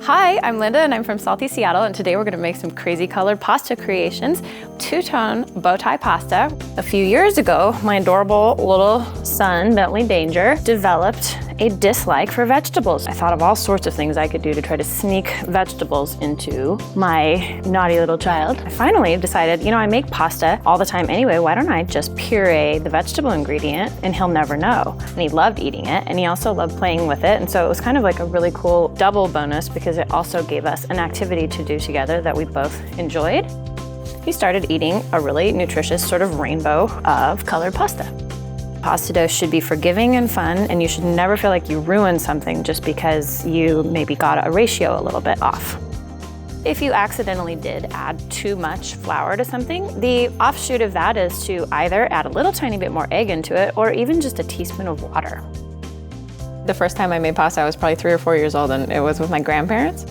Hi, I'm Linda and I'm from Salty Seattle, and today we're gonna make some crazy colored pasta creations. Two-tone bow tie pasta. A few years ago, my adorable little son, Bentley Danger, developed a dislike for vegetables. I thought of all sorts of things I could do to try to sneak vegetables into my naughty little child. I finally decided, you know, I make pasta all the time anyway, why don't I just puree the vegetable ingredient and he'll never know. And he loved eating it, and he also loved playing with it, and so it was kind of like a really cool double bonus because it also gave us an activity to do together that we both enjoyed. He started eating a really nutritious sort of rainbow of colored pasta. Pasta dough should be forgiving and fun, and you should never feel like you ruined something just because you maybe got a ratio a little bit off. If you accidentally did add too much flour to something, the offshoot of that is to either add a little tiny bit more egg into it or even just a teaspoon of water. The first time I made pasta, I was probably 3 or 4 years old, and it was with my grandparents.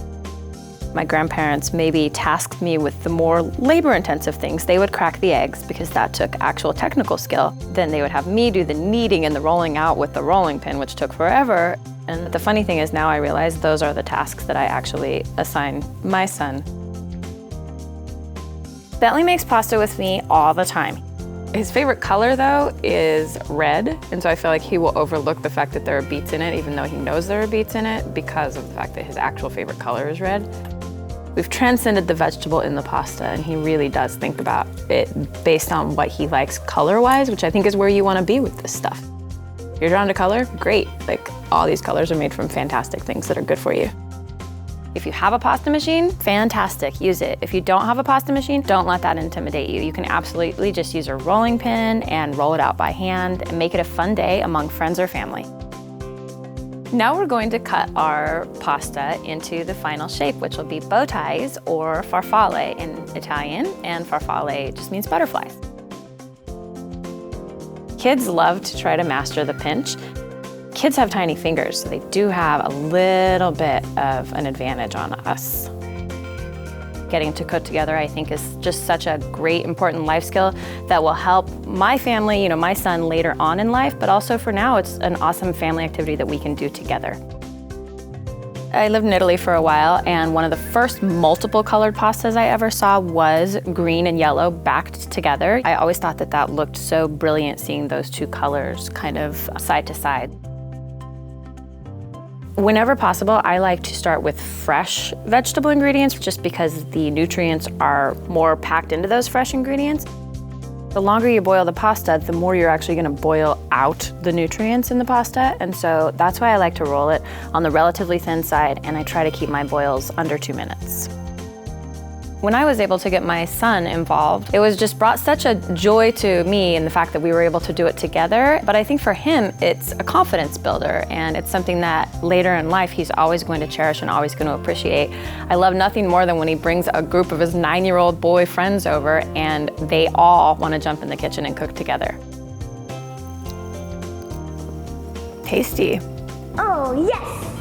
My grandparents maybe tasked me with the more labor-intensive things. They would crack the eggs because that took actual technical skill. Then they would have me do the kneading and the rolling out with the rolling pin, which took forever. And the funny thing is now I realize those are the tasks that I actually assign my son. Bentley makes pasta with me all the time. His favorite color, though, is red, and so I feel like he will overlook the fact that there are beets in it, even though he knows there are beets in it, because of the fact that his actual favorite color is red. We've transcended the vegetable in the pasta, and he really does think about it based on what he likes color-wise, which I think is where you want to be with this stuff. You're drawn to color? Great. Like, all these colors are made from fantastic things that are good for you. If you have a pasta machine, fantastic, use it. If you don't have a pasta machine, don't let that intimidate you. You can absolutely just use a rolling pin and roll it out by hand and make it a fun day among friends or family. Now we're going to cut our pasta into the final shape, which will be bow ties, or farfalle in Italian, and farfalle just means butterflies. Kids love to try to master the pinch. Kids have tiny fingers, so they do have a little bit of an advantage on us. Getting to cook together, I think, is just such a great, important life skill that will help my family, you know, my son later on in life, but also for now, it's an awesome family activity that we can do together. I lived in Italy for a while, and one of the first multiple colored pastas I ever saw was green and yellow backed together. I always thought that that looked so brilliant, seeing those two colors kind of side to side. Whenever possible, I like to start with fresh vegetable ingredients just because the nutrients are more packed into those fresh ingredients. The longer you boil the pasta, the more you're actually gonna boil out the nutrients in the pasta, and so that's why I like to roll it on the relatively thin side, and I try to keep my boils under 2 minutes. When I was able to get my son involved, it was just brought such a joy to me in the fact that we were able to do it together. But I think for him, it's a confidence builder, and it's something that later in life he's always going to cherish and always going to appreciate. I love nothing more than when he brings a group of his 9-year-old boy friends over and they all want to jump in the kitchen and cook together. Tasty. Oh, yes!